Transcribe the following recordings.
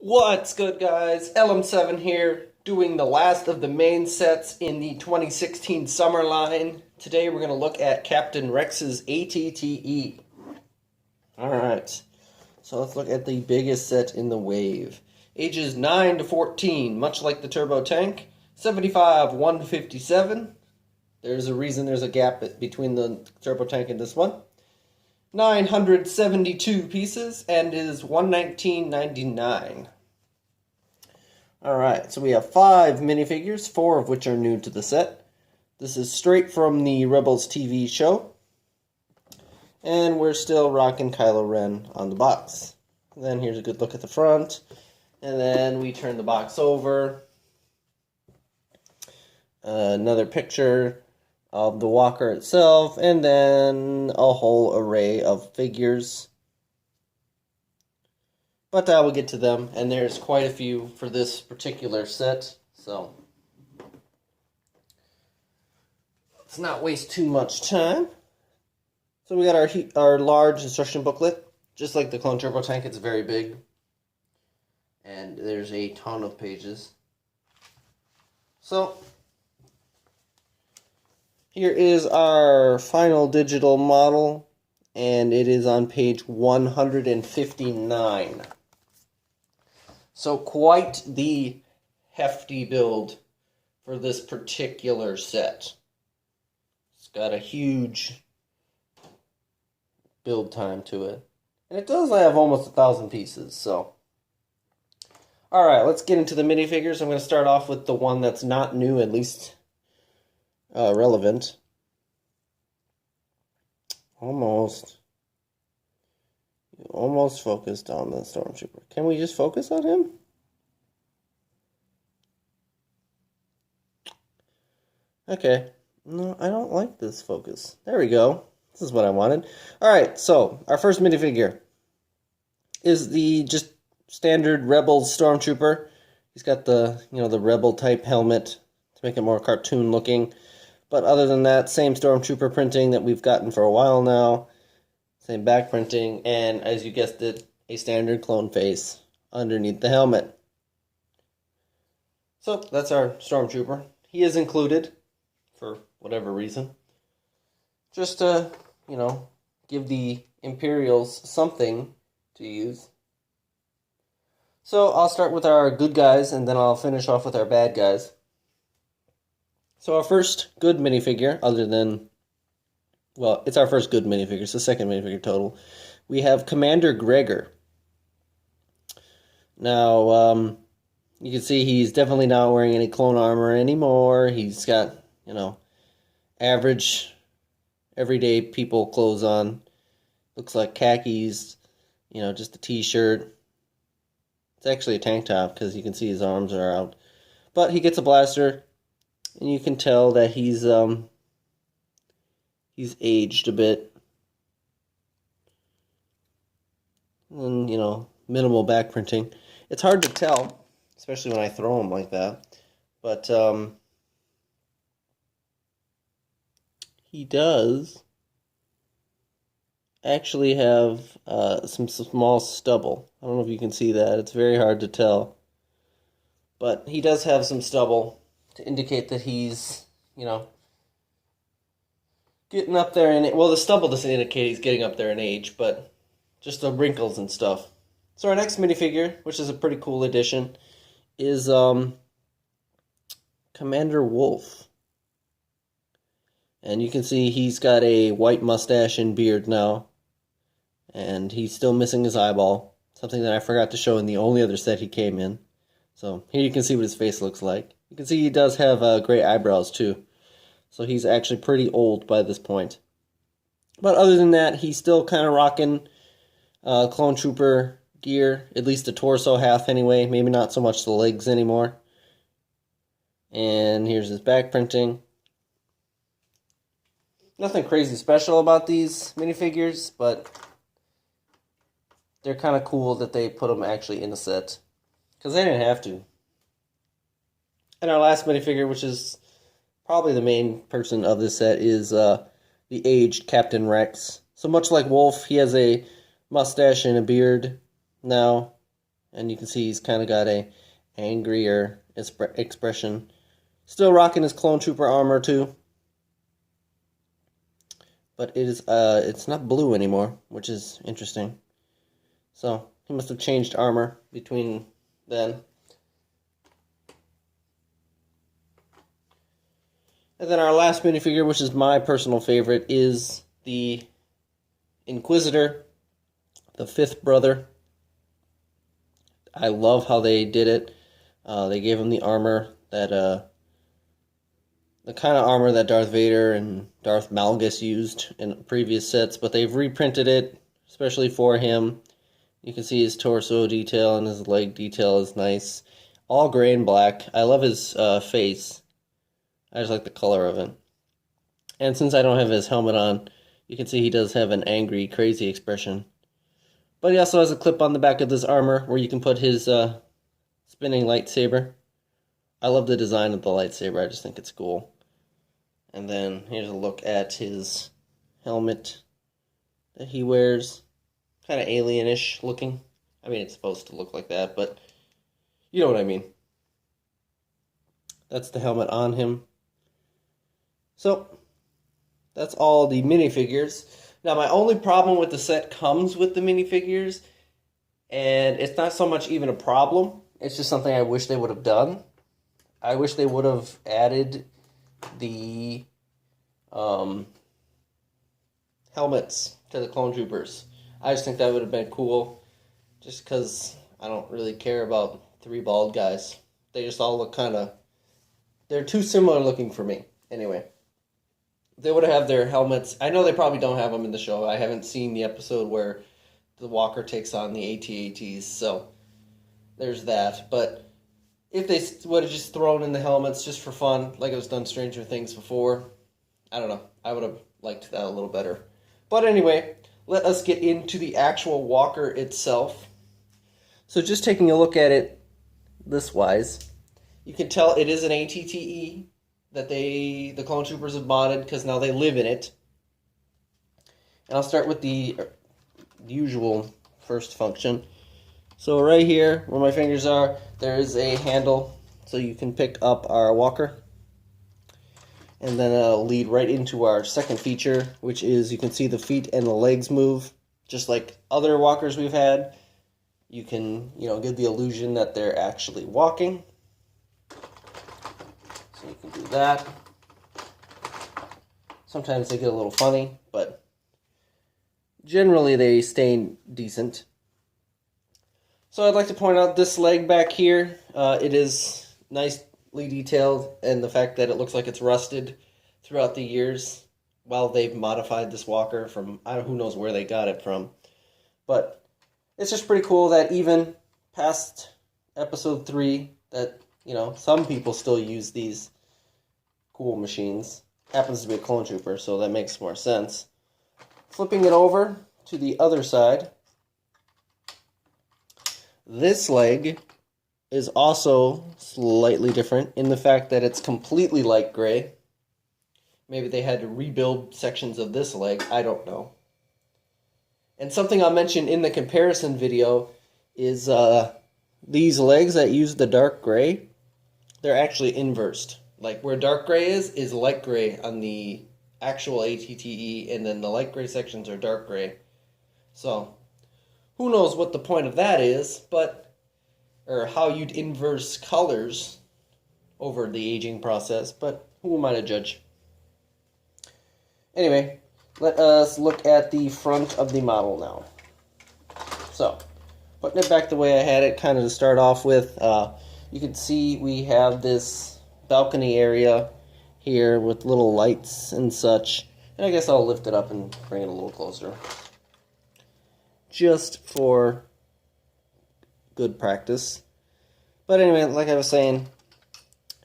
What's good, guys? LM7 here, doing the last of the main sets in the 2016 summer line. Today we're going to look at Captain Rex's ATTE. Alright, so let's look at the biggest set in the wave. Ages 9 to 14, much like the Turbo Tank. 75, 157. There's a reason there's a gap between the Turbo Tank and this one. 972 pieces and is $119.99. Alright, so we have 5 minifigures, 4 of which are new to the set. This is straight from the Rebels TV show. And we're still rocking Kylo Ren on the box. And then here's a good look at the front. And then we turn the box over. Another picture of the walker itself, and then a whole array of figures. But I will get to them, and there's quite a few for this particular set, so let's not waste too much time. So we got our large instruction booklet. Just like the Clone Turbo Tank, it's very big. And there's a ton of pages. So here is our final digital model, and it is on page 159. So quite the hefty build for this particular set. It's got a huge build time to it. And it does have almost 1,000 pieces, so. Alright, let's get into the minifigures. I'm going to start off with the one that's not new, at least relevant. Almost focused on the Stormtrooper. Can we just focus on him? Okay. No, I don't like this focus. There we go. This is what I wanted. Alright, so our first minifigure is the just standard Rebels Stormtrooper. He's got the, the Rebel type helmet to make it more cartoon looking. But other than that, same Stormtrooper printing that we've gotten for a while now. Same back printing, and as you guessed it, a standard clone face underneath the helmet. So that's our Stormtrooper. He is included for whatever reason. Just to, give the Imperials something to use. So I'll start with our good guys, and then I'll finish off with our bad guys. So our first good minifigure, other than, well, it's our first good minifigure, it's the second minifigure total. We have Commander Gregor. Now, you can see he's definitely not wearing any clone armor anymore. He's got, average, everyday people clothes on. Looks like khakis, just a t-shirt. It's actually a tank top because you can see his arms are out. But he gets a blaster. And you can tell that he's aged a bit. And, minimal back printing. It's hard to tell, especially when I throw him like that. But he does actually have some small stubble. I don't know if you can see that. It's very hard to tell. But he does have some stubble to indicate that he's, getting up there in, well, the stubble doesn't indicate he's getting up there in age, but just the wrinkles and stuff. So our next minifigure, which is a pretty cool addition, is Commander Wolf. And you can see he's got a white mustache and beard now, and he's still missing his eyeball, something that I forgot to show in the only other set he came in. So here you can see what his face looks like. You can see he does have gray eyebrows too. So he's actually pretty old by this point. But other than that, he's still kind of rocking Clone Trooper gear. At least the torso half anyway. Maybe not so much the legs anymore. And here's his back printing. Nothing crazy special about these minifigures, but they're kind of cool that they put them actually in the set. Because they didn't have to. And our last minifigure, which is probably the main person of this set, is the aged Captain Rex. So much like Wolf, he has a mustache and a beard now. And you can see he's kind of got a angrier expression. Still rocking his Clone Trooper armor too. But it's not blue anymore, which is interesting. So he must have changed armor between then. And then our last minifigure, which is my personal favorite, is the Inquisitor, the fifth brother. I love how they did it. They gave him the armor that, the kind of armor that Darth Vader and Darth Malgus used in previous sets, but they've reprinted it, especially for him. You can see his torso detail and his leg detail is nice. All gray and black. I love his face. I just like the color of it. And since I don't have his helmet on, you can see he does have an angry, crazy expression. But he also has a clip on the back of this armor where you can put his spinning lightsaber. I love the design of the lightsaber. I just think it's cool. And then here's a look at his helmet that he wears. Kind of alienish looking. I mean, it's supposed to look like that, but you know what I mean. That's the helmet on him. So, that's all the minifigures. Now, my only problem with the set comes with the minifigures, and it's not so much even a problem. It's just something I wish they would have done. I wish they would have added the helmets to the Clone Troopers. I just think that would have been cool, just because I don't really care about three bald guys. They just all look kind of... They're too similar looking for me. Anyway, they would have their helmets. I know they probably don't have them in the show. I haven't seen the episode where the Walker takes on the AT-ATs, so there's that. But if they would have just thrown in the helmets just for fun, like it was done Stranger Things before, I don't know. I would have liked that a little better. But anyway, let us get into the actual Walker itself. So just taking a look at it this wise, you can tell it is an ATTE that the Clone Troopers have modded because now they live in it. And I'll start with the usual first function. So right here, where my fingers are, there is a handle so you can pick up our Walker. And then it'll lead right into our second feature, which is you can see the feet and the legs move, just like other Walkers we've had. You can, give the illusion that they're actually walking. So you can do that. Sometimes they get a little funny, but generally they stay decent. So I'd like to point out this leg back here. It is nicely detailed, and the fact that it looks like it's rusted throughout the years while they've modified this Walker from, who knows where they got it from. But it's just pretty cool that even past episode 3, that, some people still use these cool machines. Happens to be a Clone Trooper, so that makes more sense. Flipping it over to the other side, this leg is also slightly different in the fact that it's completely light gray. Maybe they had to rebuild sections of this leg, I don't know. And something I'll mention in the comparison video is these legs that use the dark gray, they're actually inversed. Like where dark gray is light gray on the actual ATTE, and then the light gray sections are dark gray. So, who knows what the point of that is, or how you'd inverse colors over the aging process, but who am I to judge? Anyway, let us look at the front of the model now. So, putting it back the way I had it, kind of to start off with, you can see we have this balcony area here with little lights and such. And I guess I'll lift it up and bring it a little closer, just for good practice. But anyway, like I was saying,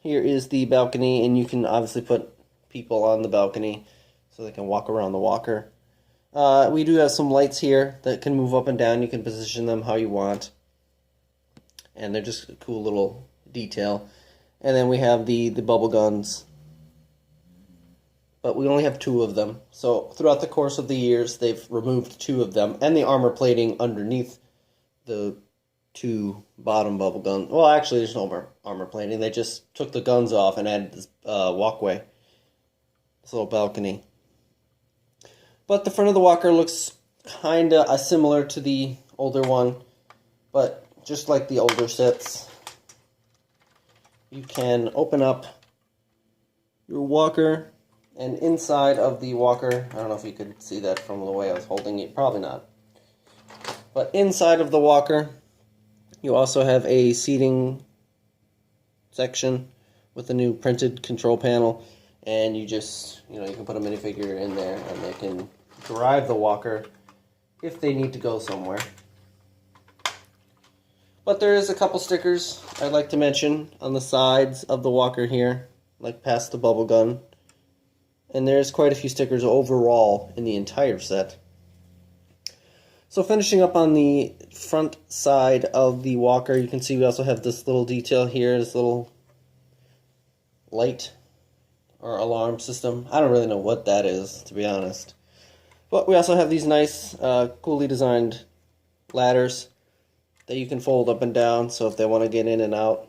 here is the balcony, and you can obviously put people on the balcony so they can walk around the Walker. We do have some lights here that can move up and down. You can position them how you want, and they're just a cool little detail. And then we have the bubble guns, but we only have 2 of them. So throughout the course of the years, they've removed 2 of them, and the armor plating underneath the two bottom bubble guns. Well, actually, there's no armor plating. They just took the guns off and added this walkway, this little balcony. But the front of the walker looks kind of similar to the older one, but just like the older sets, you can open up your walker, and inside of the walker, I don't know if you could see that from the way I was holding it, probably not. But inside of the walker, you also have a seating section with a new printed control panel, and you just, you can put a minifigure in there and they can drive the walker if they need to go somewhere. But there is a couple stickers I'd like to mention on the sides of the walker here, like past the bubble gun. And there's quite a few stickers overall in the entire set. So finishing up on the front side of the walker, you can see we also have this little detail here, this little light or alarm system. I don't really know what that is, to be honest. But we also have these nice, coolly designed ladders that you can fold up and down, so if they want to get in and out.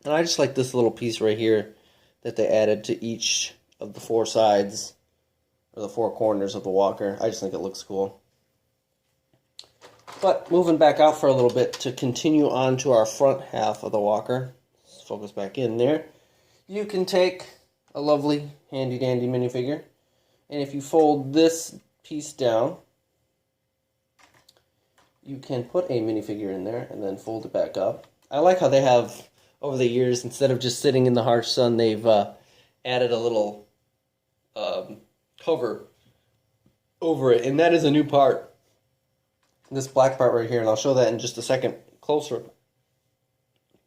And I just like this little piece right here that they added to each of the four sides, or the four corners of the walker. I just think it looks cool. But moving back out for a little bit to continue on to our front half of the walker, let's focus back in there, you can take a lovely handy dandy minifigure, and if you fold this piece down, you can put a minifigure in there and then fold it back up. I like how they have, over the years, instead of just sitting in the harsh sun, they've added a little cover over it, and that is a new part. This black part right here, and I'll show that in just a second closer.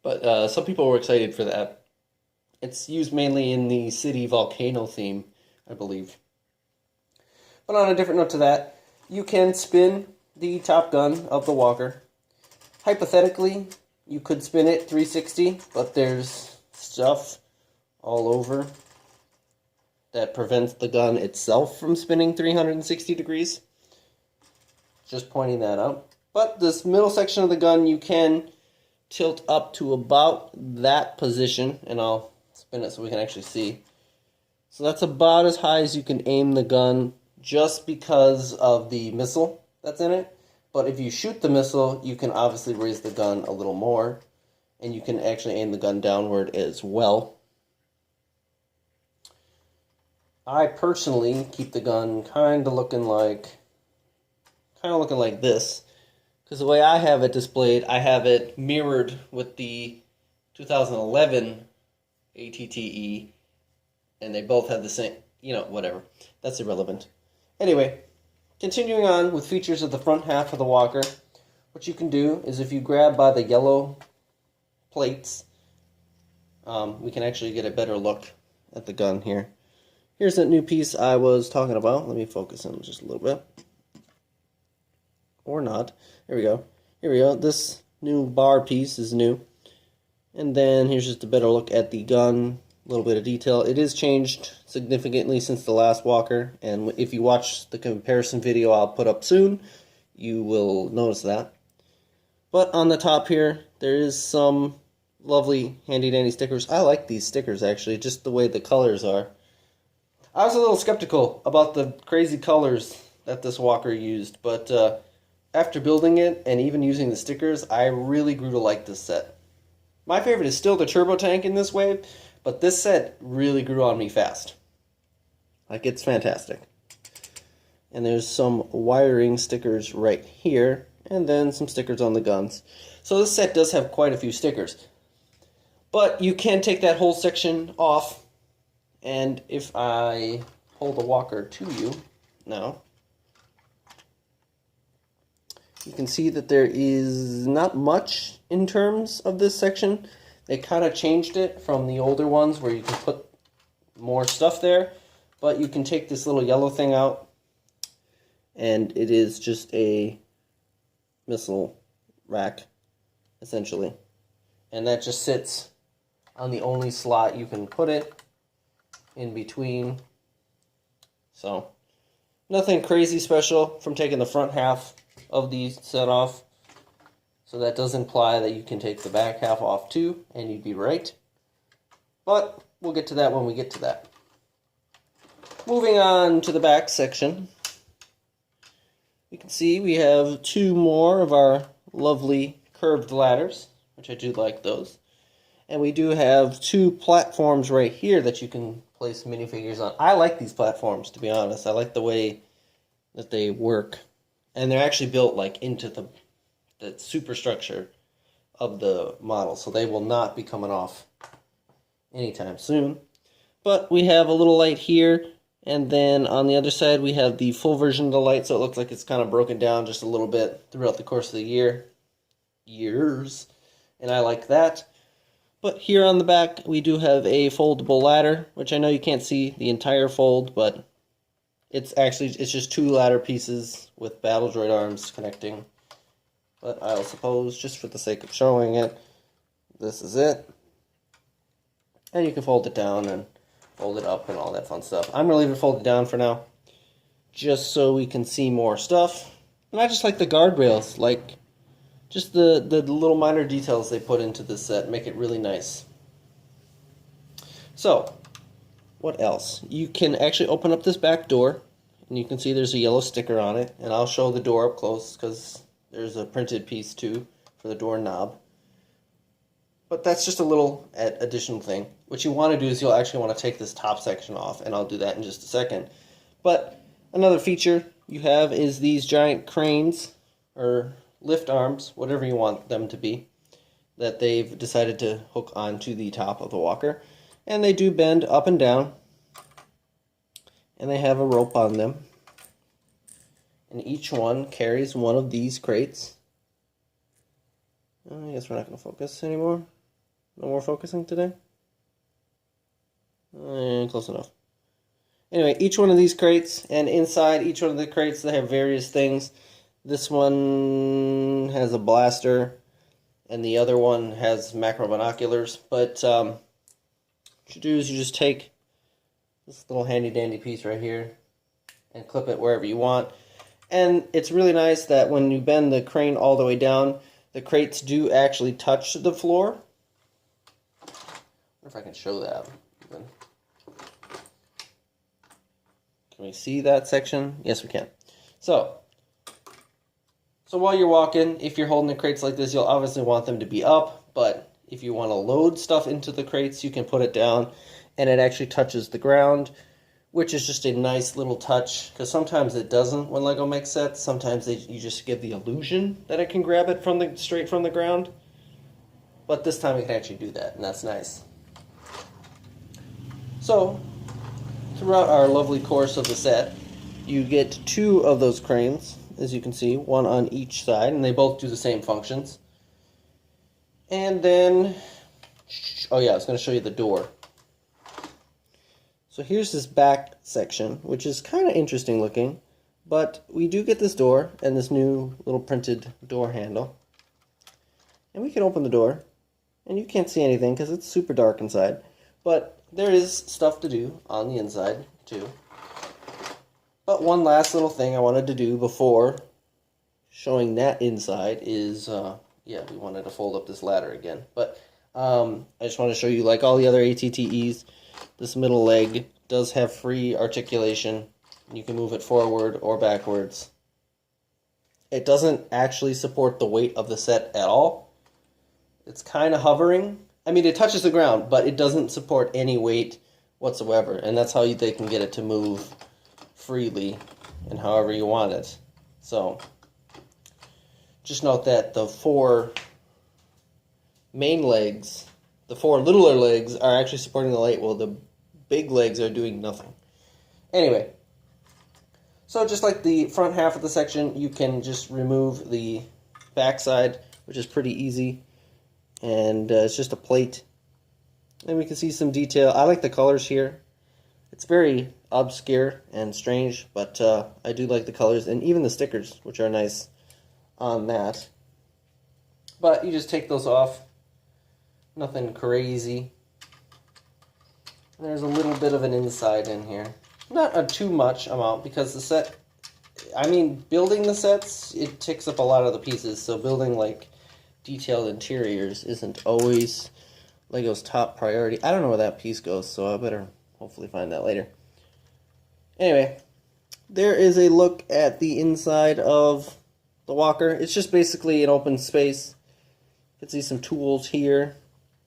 But some people were excited for that. It's used mainly in the city volcano theme, I believe. But on a different note to that, you can spin the top gun of the walker. Hypothetically, you could spin it 360, but there's stuff all over that prevents the gun itself from spinning 360 degrees. Just pointing that out. But this middle section of the gun you can tilt up to about that position, and I'll spin it so we can actually see. So that's about as high as you can aim the gun, just because of the missile that's in it. But if you shoot the missile, you can obviously raise the gun a little more, and you can actually aim the gun downward as well. I personally keep the gun kind of looking like this, because the way I have it displayed, I have it mirrored with the 2011 ATTE, and they both have the same, whatever. That's irrelevant. Anyway, continuing on with features of the front half of the walker, what you can do is if you grab by the yellow plates, we can actually get a better look at the gun here. Here's that new piece I was talking about. Let me focus in just a little bit. Or not. Here we go. Here we go. This new bar piece is new. And then here's just a better look at the gun. A little bit of detail. It is changed significantly since the last walker, and if you watch the comparison video I'll put up soon, you will notice that. But on the top here, there is some lovely handy dandy stickers. I like these stickers actually, just the way the colors are. I was a little skeptical about the crazy colors that this walker used, but after building it and even using the stickers, I really grew to like this set. My favorite is still the turbo tank in this wave, but this set really grew on me fast. Like, it's fantastic. And there's some wiring stickers right here, and then some stickers on the guns. So this set does have quite a few stickers. But you can take that whole section off, and if I hold the walker to you now, you can see that there is not much in terms of this section. They kind of changed it from the older ones where you can put more stuff there, but you can take this little yellow thing out, and it is just a missile rack, essentially. And that just sits on the only slot you can put it in between. So, nothing crazy special from taking the front half of the set off. So that does imply that you can take the back half off too, and you'd be right. But we'll get to that when we get to that. Moving on to the back section, you can see we have two more of our lovely curved ladders, which I do like those. And we do have two platforms right here that you can place minifigures on. I like these platforms, to be honest. I like the way that they work. And they're actually built like into the superstructure of the model, so they will not be coming off anytime soon. But we have a little light here, and then on the other side we have the full version of the light, so it looks like it's kind of broken down just a little bit throughout the course of the years, and I like that. But here on the back we do have a foldable ladder, which I know you can't see the entire fold, but it's just two ladder pieces with battle droid arms connecting. But I'll suppose, just for the sake of showing it, this is it. And you can fold it down and fold it up and all that fun stuff. I'm going to leave it folded down for now, just so we can see more stuff. And I just like the guardrails, like just the little minor details they put into this set make it really nice. So, what else? You can actually open up this back door, and you can see there's a yellow sticker on it. And I'll show the door up close, because there's a printed piece too for the door knob. But that's just a little additional thing. What you want to do is you'll actually want to take this top section off, and I'll do that in just a second. But another feature you have is these giant cranes, or lift arms, whatever you want them to be, that they've decided to hook onto the top of the walker. And they do bend up and down, and they have a rope on them. And each one carries one of these crates. I guess we're not going to focus anymore. No more focusing today? Close enough. Anyway, each one of these crates, and inside each one of the crates they have various things. This one has a blaster, and the other one has macro binoculars. But what you do is you just take this little handy dandy piece right here and clip it wherever you want. And it's really nice that when you bend the crane all the way down, the crates do actually touch the floor. I wonder if I can show that. Can we see that section? Yes, we can. So while you're walking, if you're holding the crates like this, you'll obviously want them to be up, but if you want to load stuff into the crates, you can put it down, and it actually touches the ground, which is just a nice little touch, because sometimes it doesn't when LEGO makes sets. Sometimes you just give the illusion that it can grab it straight from the ground. But this time it can actually do that, and that's nice. So, throughout our lovely course of the set, you get two of those cranes, as you can see, one on each side, and they both do the same functions. And then, oh yeah, I was going to show you the door. So here's this back section, which is kind of interesting looking, but we do get this door and this new little printed door handle. And we can open the door, and you can't see anything because it's super dark inside, but there is stuff to do on the inside too. But one last little thing I wanted to do before showing that inside is, yeah, we wanted to fold up this ladder again, but I just want to show you, like all the other ATTEs, this middle leg does have free articulation. You can move it forward or backwards. It doesn't actually support the weight of the set at all. It's kind of hovering. I mean, it touches the ground, but it doesn't support any weight whatsoever. And that's how they can get it to move freely and however you want it. So, just note that the four main legs, the four littler legs, are actually supporting the light, while the big legs are doing nothing. Anyway, so just like the front half of the section, you can just remove the backside, which is pretty easy. And it's just a plate. And we can see some detail. I like the colors here. It's very obscure and strange, but I do like the colors, and even the stickers, which are nice on that. But you just take those off. Nothing crazy. And there's a little bit of an inside in here. Not a too much amount, because the set, I mean, building the sets, it takes up a lot of the pieces. So building like detailed interiors isn't always Lego's top priority. I don't know where that piece goes, so I better hopefully find that later. Anyway, there is a look at the inside of the walker. It's just basically an open space. You can see some tools here,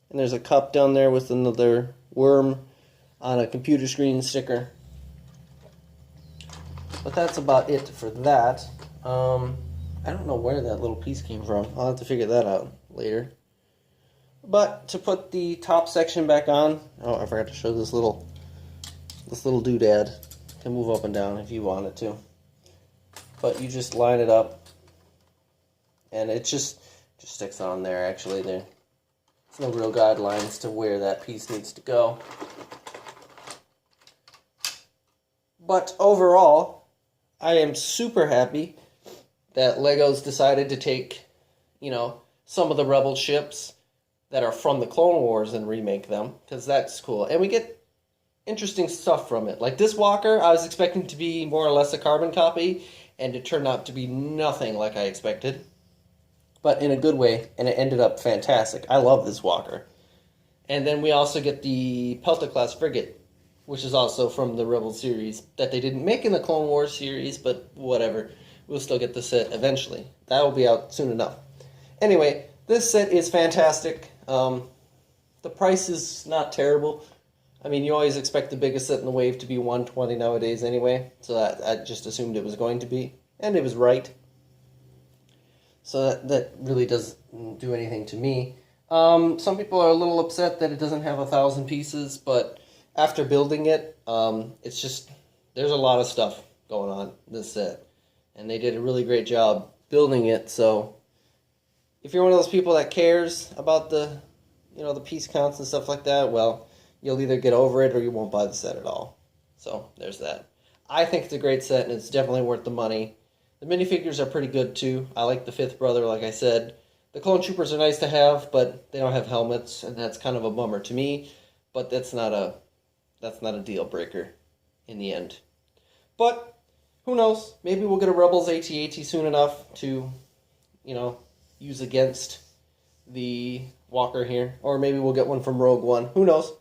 and there's a cup down there with another worm on a computer screen sticker. But that's about it for that. I don't know where that little piece came from. I'll have to figure that out later. But to put the top section back on, oh, I forgot to show this little doodad. It can move up and down if you want it to. But you just line it up, and it just sticks on there. Actually, there's no real guidelines to where that piece needs to go. But overall, I am super happy that Lego's decided to take, some of the Rebel ships that are from the Clone Wars and remake them, because that's cool. And we get interesting stuff from it. Like this walker, I was expecting to be more or less a carbon copy, and it turned out to be nothing like I expected. But in a good way, and it ended up fantastic. I love this walker. And then we also get the Pelta-class frigate, which is also from the Rebel series, that they didn't make in the Clone Wars series, but whatever. We'll still get the set eventually. That will be out soon enough. Anyway, this set is fantastic. The price is not terrible. I mean, you always expect the biggest set in the wave to be $120 nowadays anyway, so I just assumed it was going to be, and it was right. So that really doesn't do anything to me. Some people are a little upset that it doesn't have 1,000 pieces, but after building it, it's just, there's a lot of stuff going on in this set. And they did a really great job building it, so if you're one of those people that cares about the piece counts and stuff like that, well, you'll either get over it or you won't buy the set at all. So, there's that. I think it's a great set, and it's definitely worth the money. The minifigures are pretty good, too. I like the fifth brother, like I said. The clone troopers are nice to have, but they don't have helmets, and that's kind of a bummer to me. But that's not a deal breaker in the end. But who knows? Maybe we'll get a Rebels AT-AT soon enough to, use against the walker here. Or maybe we'll get one from Rogue One. Who knows?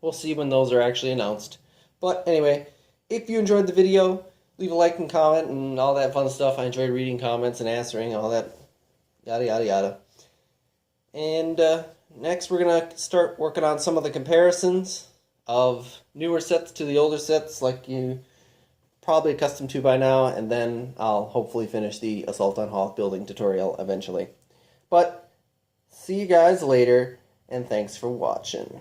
We'll see when those are actually announced. But anyway, if you enjoyed the video, leave a like and comment and all that fun stuff. I enjoy reading comments and answering, all that yada yada yada. And next we're going to start working on some of the comparisons of newer sets to the older sets like you probably accustomed to by now, and then I'll hopefully finish the Assault on Hoth building tutorial eventually. But see you guys later, and thanks for watching.